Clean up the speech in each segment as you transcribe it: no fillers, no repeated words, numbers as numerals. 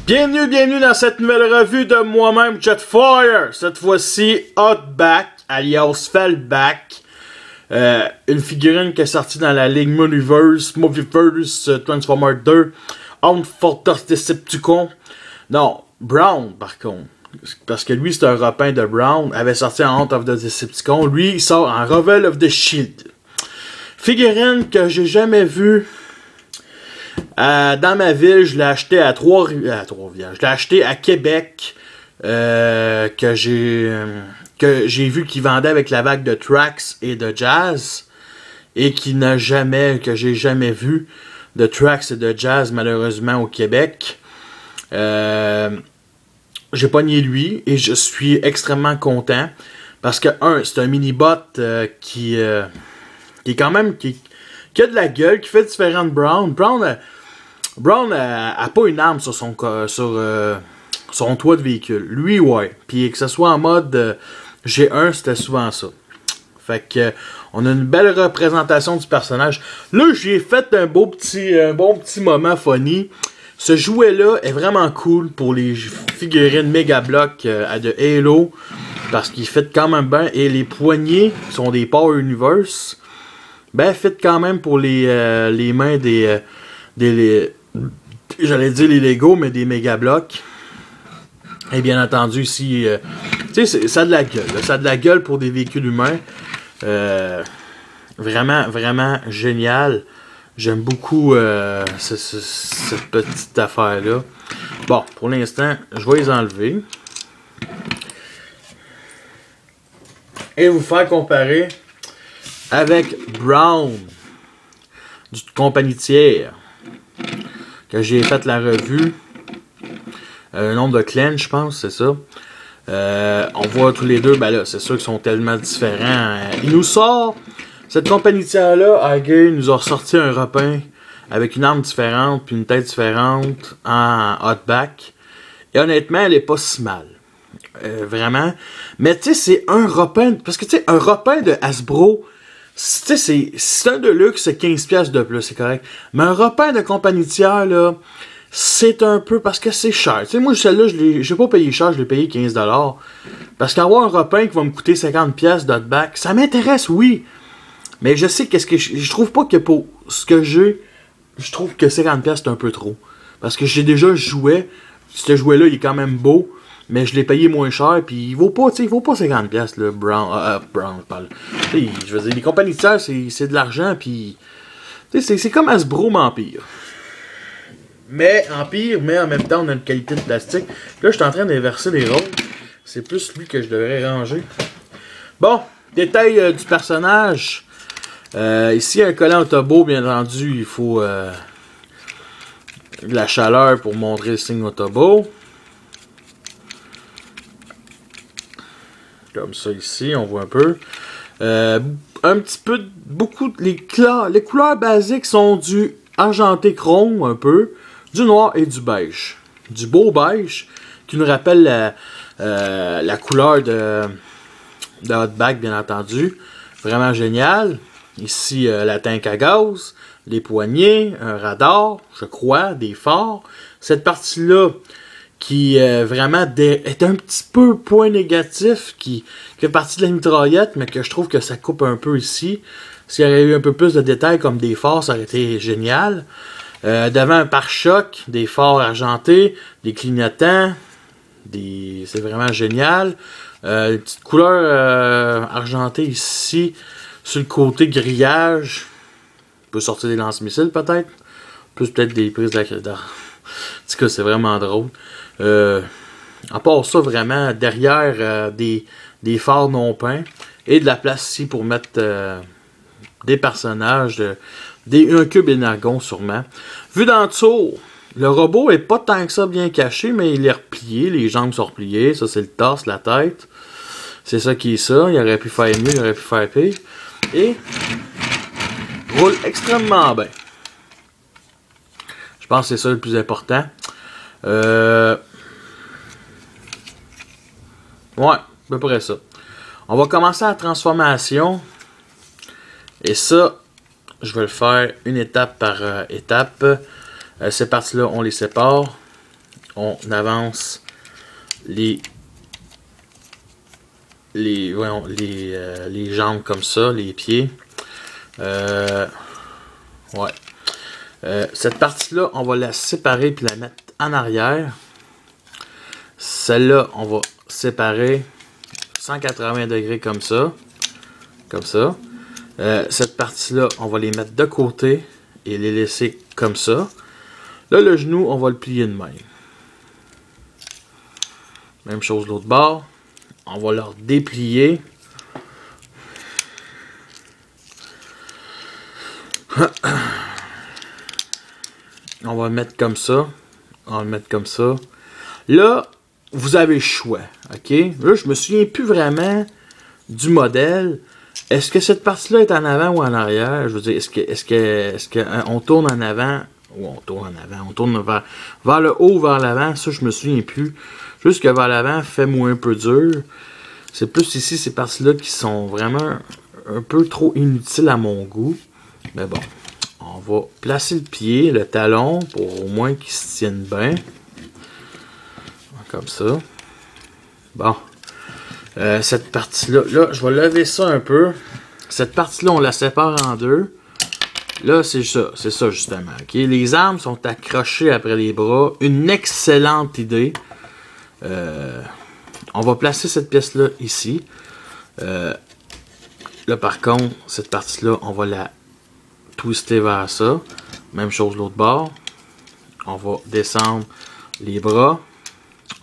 Bienvenue dans cette nouvelle revue de moi-même, Jetfire. Cette fois-ci, Outback, alias Fallback. Une figurine qui est sortie dans la ligue Movieverse Transformers 2. Hound Fortress Decepticon. Non, Brown par contre. Parce que lui, c'est un repin de Brown. Avait sorti en Hunt of the Decepticon. Lui, il sort en Revel of the Shield. Figurine que j'ai jamais vue. Dans ma ville, je l'ai acheté à Trois-Rivières. Je l'ai acheté à Québec. Que j'ai vu qu'il vendait avec la vague de Trax et de Jazz. Et que j'ai jamais vu de Trax et de Jazz malheureusement au Québec. J'ai pogné lui et je suis extrêmement content. Parce que, c'est un mini-bot qui est quand même... Qui a de la gueule, qui fait différent de Brown. Brown a pas une arme sur son toit de véhicule. Lui, ouais. Puis que ce soit en mode G1, c'était souvent ça. Fait que on a une belle représentation du personnage. Là, j'ai fait un bon petit moment funny. Ce jouet-là est vraiment cool pour les figurines Mega Block de Halo. Parce qu'il fit quand même bien. Et les poignées sont des Power Universe. Ben, fit quand même pour les mains j'allais dire les Lego, mais des Mega Blocs. Et bien entendu, ici, tu sais, ça a de la gueule. Là. Ça a de la gueule pour des véhicules humains. Vraiment, vraiment génial. J'aime beaucoup cette petite affaire-là. Bon, pour l'instant, je vais les enlever. Et vous faire comparer avec Brown du compagnie tiers que j'ai fait la revue. Le nombre de clans, je pense, c'est ça. On voit tous les deux, ben là, c'est sûr qu'ils sont tellement différents. Il nous sort, cette compagnie tiers-là, Hagee nous a ressorti un repin avec une arme différente puis une tête différente en Outback. Et honnêtement, elle est pas si mal. Vraiment. Mais tu sais, c'est un repin, parce que tu sais, un repin de Hasbro, tu sais, c'est un de luxe, c'est 15$ de plus, c'est correct. Mais un repin de compagnie tiers, là, c'est un peu parce que c'est cher. Tu sais, moi, celle-là, j'ai pas payé cher, je l'ai payé 15$. Parce qu'avoir un repin qui va me coûter 50$ d'Outback, ça m'intéresse, oui. Mais je sais qu'est-ce que je trouve pas que pour ce que j'ai, je trouve que 50$ c'est un peu trop. Parce que j'ai déjà joué, ce jouet-là, il est quand même beau. Mais je l'ai payé moins cher, puis il vaut pas 50$, là, Brown, je parle. Je veux dire, les compagnies tiers, c'est de l'argent, puis c'est comme Hasbro, mais Empire. Mais Empire, mais en même temps, on a une qualité de plastique. Là, je suis en train d'inverser les rôles. C'est plus lui que je devrais ranger. Bon, détail du personnage. Ici, un collant Autobo, bien entendu, il faut de la chaleur pour montrer le signe Autobo. Comme ça ici, on voit un peu. Un petit peu, les couleurs basiques sont du argenté chrome un peu, du noir et du beige. Du beau beige, qui nous rappelle la couleur de Outback, bien entendu. Vraiment génial. Ici, la tank à gaz, les poignées, un radar, je crois, des phares. Cette partie-là, qui vraiment est un petit peu point négatif, qui fait partie de la mitraillette, mais que je trouve que ça coupe un peu ici. S'il y avait eu un peu plus de détails comme des phares, ça aurait été génial. Devant un pare-choc, des phares argentés, des clignotants, c'est vraiment génial. Une petite couleur argentée ici, sur le côté grillage. On peut sortir des lance-missiles peut-être. Plus peut-être des prises en tout cas, c'est vraiment drôle. À part ça, vraiment, derrière des phares non peints et de la place ici pour mettre des personnages, un cube énergon sûrement. Vu d'en dessous, le robot est pas tant que ça bien caché, mais il est replié, les jambes sont repliées, ça c'est le torse, la tête. C'est ça qui est ça, il aurait pu faire mieux, il aurait pu faire pire. Et roule extrêmement bien. Je pense que c'est ça le plus important. Ouais, à peu près ça. On va commencer la transformation. Et ça, je vais le faire une étape par étape. Ces parties-là, on les sépare. on avance les jambes comme ça, les pieds. Ouais. Cette partie-là, on va la séparer puis la mettre en arrière. Celle-là, on va séparer 180 degrés comme ça. Comme ça. Cette partie-là, on va les mettre de côté et les laisser comme ça. Là, le genou, on va le plier de même. Même chose de l'autre bord. On va leur déplier. On va le mettre comme ça. On va le mettre comme ça. Là, vous avez le choix. OK? Là, je me souviens plus vraiment du modèle. Est-ce que cette partie-là est en avant ou en arrière? Je veux dire, est-ce qu'on tourne en avant ou on tourne en avant? On tourne vers le haut ou vers l'avant? Ça, je me souviens plus. Juste que vers l'avant, fait-moi un peu dur. C'est plus ici, ces parties-là qui sont vraiment un peu trop inutiles à mon goût. Mais bon, on va placer le pied, le talon, pour au moins qu'il se tienne bien. Comme ça. Bon. Cette partie-là, là, je vais lever ça un peu. Cette partie-là, on la sépare en deux. Là, c'est ça justement. Okay? Les armes sont accrochées après les bras. Une excellente idée. On va placer cette pièce-là ici. Là, par contre, cette partie-là, on va la twister vers ça. Même chose de l'autre bord. On va descendre les bras.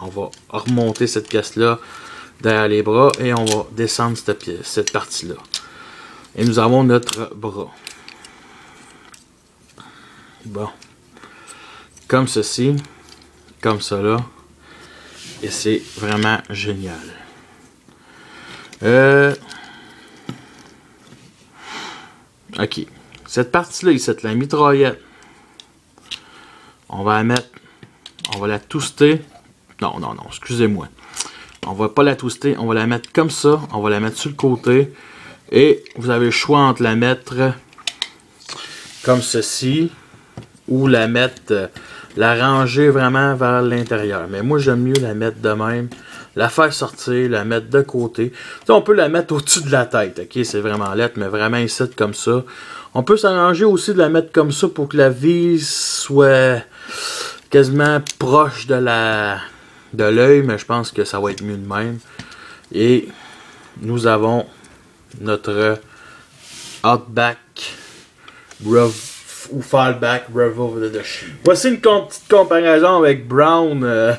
On va remonter cette pièce-là derrière les bras et on va descendre cette partie-là. Et nous avons notre bras. Bon. Comme ceci. Comme cela. Et c'est vraiment génial. Ok. Cette partie-là, ici, la mitraillette. On va la mettre. On va la twister. Non, excusez-moi. On va pas la twister, on va la mettre comme ça. On va la mettre sur le côté. Et vous avez le choix entre la mettre comme ceci. Ou la mettre, la ranger vraiment vers l'intérieur. Mais moi, j'aime mieux la mettre de même. La faire sortir, la mettre de côté. T'sais, on peut la mettre au-dessus de la tête. Ok, c'est vraiment lettre, mais vraiment ici comme ça. On peut s'arranger aussi de la mettre comme ça pour que la vis soit quasiment proche de l'œil, mais je pense que ça va être mieux de même. Et nous avons notre Outback ou Fallback Revolver. Voici une petite comparaison avec Brown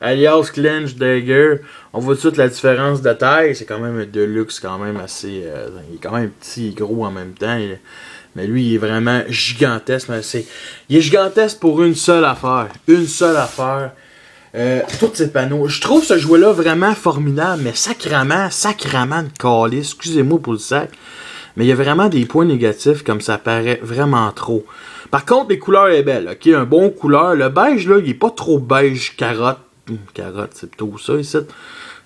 alias Clench Dagger. On voit tout de suite la différence de taille. C'est quand même un Deluxe quand même assez... il est quand même petit et gros en même temps. Mais lui, il est vraiment gigantesque. Il est gigantesque pour une seule affaire. Une seule affaire. Tous ces panneaux. Je trouve ce jouet-là vraiment formidable, mais sacrément de calice. Excusez-moi pour le sac. Mais il y a vraiment des points négatifs comme ça paraît vraiment trop. Par contre, les couleurs est belle. Ok, un bon couleur. Le beige, là, il est pas trop beige carotte. Carotte, c'est plutôt ça ici.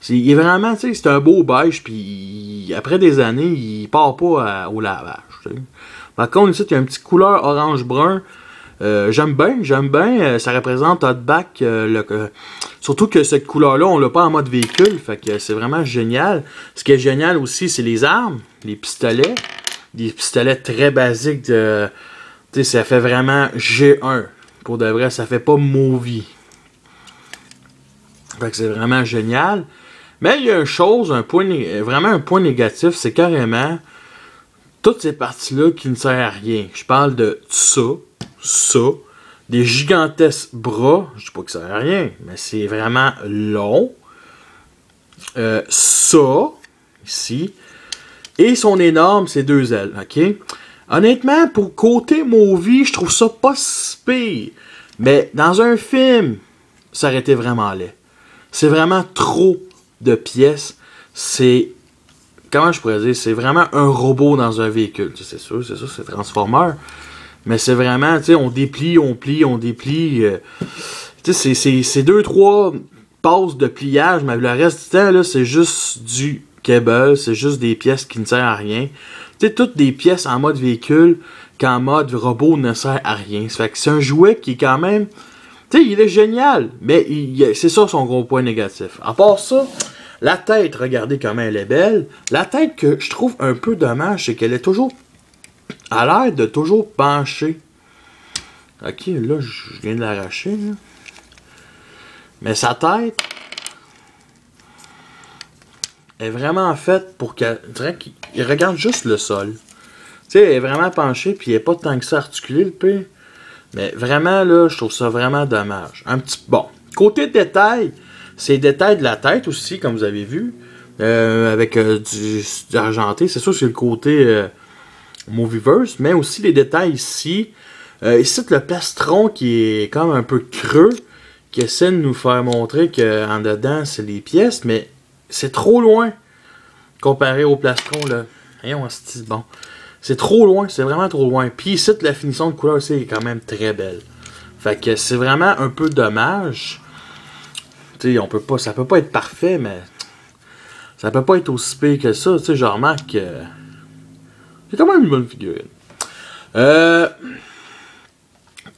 Il est vraiment, tu sais, c'est un beau beige. Puis après des années, il part pas au lavage. T'sais. Par contre, ici, il y a un petit couleur orange-brun. J'aime bien, ça représente Outback, surtout que cette couleur-là, on l'a pas en mode véhicule, fait que c'est vraiment génial. Ce qui est génial aussi, c'est les armes, les pistolets, des pistolets très basiques, tu sais, ça fait vraiment G1, pour de vrai, ça fait pas movie. Fait que c'est vraiment génial. Mais il y a une chose, vraiment un point négatif, c'est carrément toutes ces parties-là qui ne servent à rien. Je parle de ça, des gigantesques bras, je dis pas que ça sert à rien, mais c'est vraiment long. Ça, ici, et son énorme, ces deux ailes, ok? Honnêtement, pour côté movie, je trouve ça pas si pire, mais dans un film, ça aurait été vraiment laid. C'est vraiment trop de pièces, c'est... Comment je pourrais dire? C'est vraiment un robot dans un véhicule, c'est sûr, c'est Transformer. Mais c'est vraiment, tu sais, on déplie, on déplie. Tu sais, c'est 2-3 passes de pliage, mais le reste du temps, là, c'est juste du cable, c'est juste des pièces qui ne servent à rien. Tu sais, toutes des pièces en mode véhicule, qu'en mode robot ne sert à rien. Ça fait que c'est un jouet qui est quand même Tu sais, il est génial, mais c'est ça son gros point négatif. À part ça, la tête, regardez comment elle est belle. La tête que je trouve un peu dommage, c'est qu'elle est toujours... à l'air de toujours pencher. Ok, là, je viens de l'arracher, là. Mais sa tête est vraiment faite pour qu'elle... on dirait qu'il regarde juste le sol. Tu sais, elle est vraiment penchée, puis il n'est pas tant que ça articulé, le P. Mais vraiment, là, je trouve ça vraiment dommage. Un petit... Bon, côté détail, c'est les détails de la tête aussi, comme vous avez vu. Avec du argenté. C'est sûr que c'est le côté Movieverse, mais aussi les détails ici. Ici, le plastron qui est comme un peu creux, qui essaie de nous faire montrer qu'en dedans, c'est les pièces, mais c'est trop loin comparé au plastron, là. Voyons, c'est bon. C'est trop loin, c'est vraiment trop loin. Puis ici, la finition de couleur aussi est quand même très belle. Fait que c'est vraiment un peu dommage. Tu sais, on peut pas, ça peut pas être parfait, mais ça peut pas être aussi pire que ça. Tu sais, je remarque que c'est quand même une bonne figurine.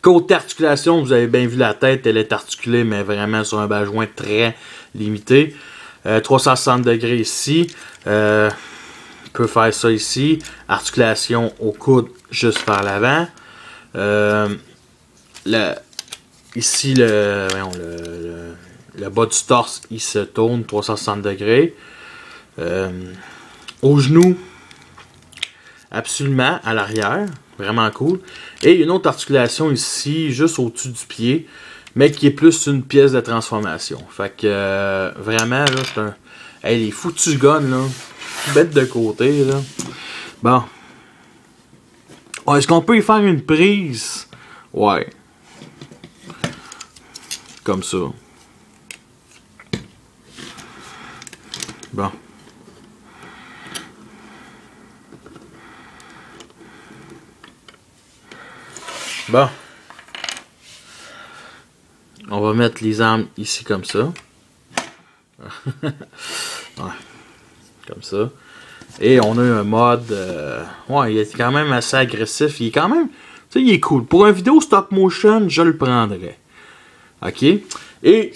Côté articulation, vous avez bien vu la tête, elle est articulée, mais vraiment sur un bas-joint très limité. 360 degrés ici. Peut faire ça ici. Articulation au coude juste par l'avant. Ici, le bas du torse, il se tourne 360 degrés. Au genou, absolument à l'arrière. Vraiment cool. Et une autre articulation ici, juste au-dessus du pied, mais qui est plus une pièce de transformation. Fait que vraiment, là, c'est un. Hey, les foutus guns, là. Bête de côté, là. Bon. Oh, est-ce qu'on peut y faire une prise? Ouais. Comme ça. Bon. Bon. On va mettre les armes ici comme ça. Ouais. Comme ça. Et on a un mode... ouais, il est quand même assez agressif. Il est quand même... Tu sais, il est cool. Pour une vidéo stop motion, je le prendrais. OK? Et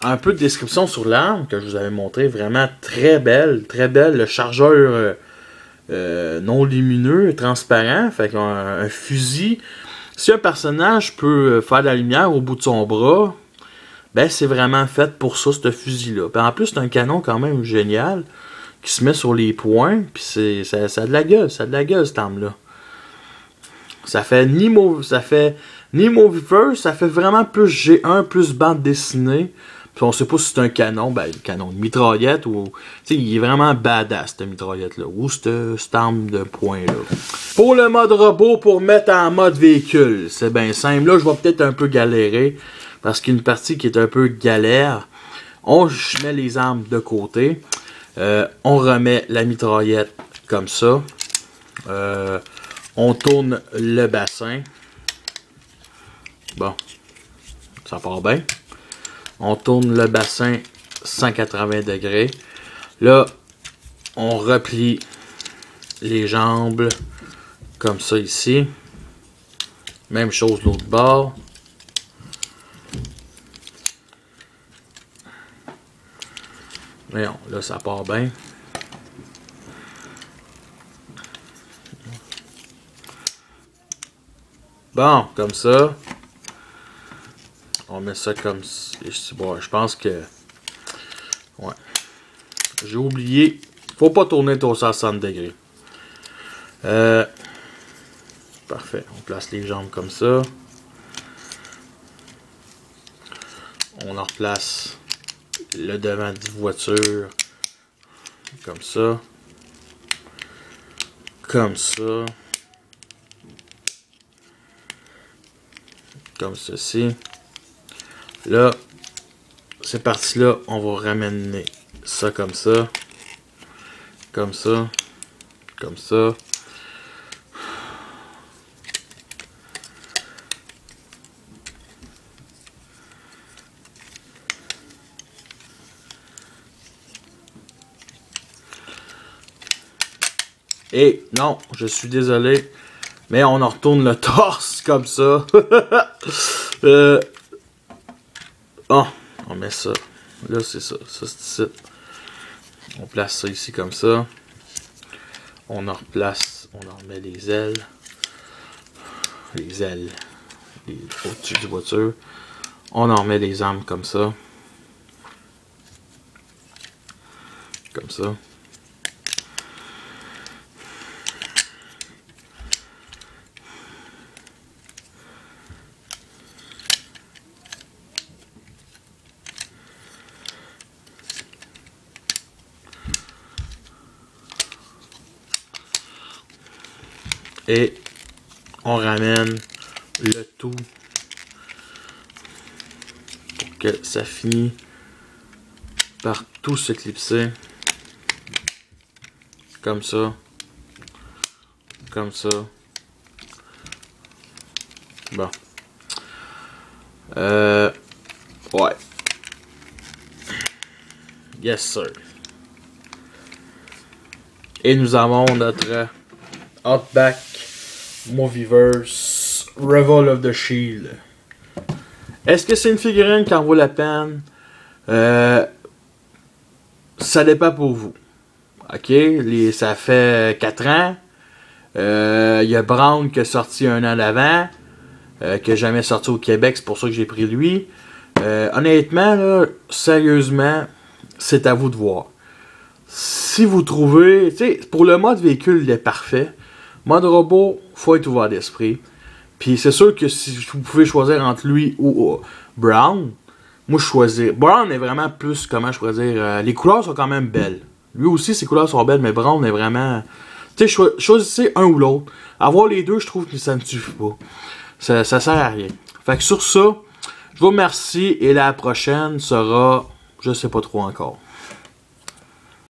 un peu de description sur l'arme que je vous avais montré. Vraiment très belle. Très belle. Le chargeur non lumineux, transparent. Fait qu'un fusil... Si un personnage peut faire de la lumière au bout de son bras, ben c'est vraiment fait pour ça, ce fusil-là. En plus, c'est un canon quand même génial, qui se met sur les poings, puis ça a de la gueule, cette arme-là. Ça fait ni Movieverse, ça fait vraiment plus G1, plus bande dessinée. Puis on sait pas si c'est un canon, ben le canon de mitraillette ou... Tu sais, il est vraiment badass, cette mitraillette-là. Ou cette arme de poing-là. Pour le mode robot, pour mettre en mode véhicule, c'est bien simple. Là, je vais peut-être un peu galérer, parce qu'il y a une partie qui est un peu galère. Je mets les armes de côté. On remet la mitraillette comme ça. On tourne le bassin. Bon, ça part bien. On tourne le bassin 180 degrés. Là, on replie les jambes comme ça ici. Même chose de l'autre bord. Voyons, là, ça part bien. Bon, comme ça. On met ça comme ça. Bon, je pense que... Ouais. J'ai oublié. Faut pas tourner 360 degrés. Parfait. On place les jambes comme ça. On en replace le devant de voiture. Comme ça. Comme ça. Comme ceci. Là, cette partie-là, on va ramener ça comme ça. Comme ça. Comme ça. Et non, je suis désolé, mais on en retourne le torse comme ça. Oh, on met ça. Là, c'est ça. Ça, c'est ici. On place ça ici comme ça. On en replace. On en remet les ailes. Les ailes. Au-dessus du voiture. On en remet les armes comme ça. Comme ça. Et on ramène le tout pour que ça finisse par tout se clipser. Comme ça. Comme ça. Bon. Ouais. Yes, sir. Et nous avons notre Outback Movieverse Revolt of the Shield. Est-ce que c'est une figurine qui en vaut la peine? Ça dépend pour vous. Ok, ça fait 4 ans. Il y a Brown qui est sorti un an d'avant. Qui n'a jamais sorti au Québec, c'est pour ça que j'ai pris lui. Honnêtement, là, sérieusement, c'est à vous de voir. Si vous trouvez, tu sais, pour le mode véhicule, il est parfait. Mode robot, faut être ouvert d'esprit. Puis c'est sûr que si vous pouvez choisir entre lui ou Brown, moi je choisis. Brown est vraiment plus, comment je pourrais dire, les couleurs sont quand même belles. Lui aussi, ses couleurs sont belles, mais Brown est vraiment. Tu sais, choisissez un ou l'autre. Avoir les deux, je trouve que ça ne suffit pas. Ça sert à rien. Fait que sur ça, je vous remercie et la prochaine sera, je sais pas trop encore.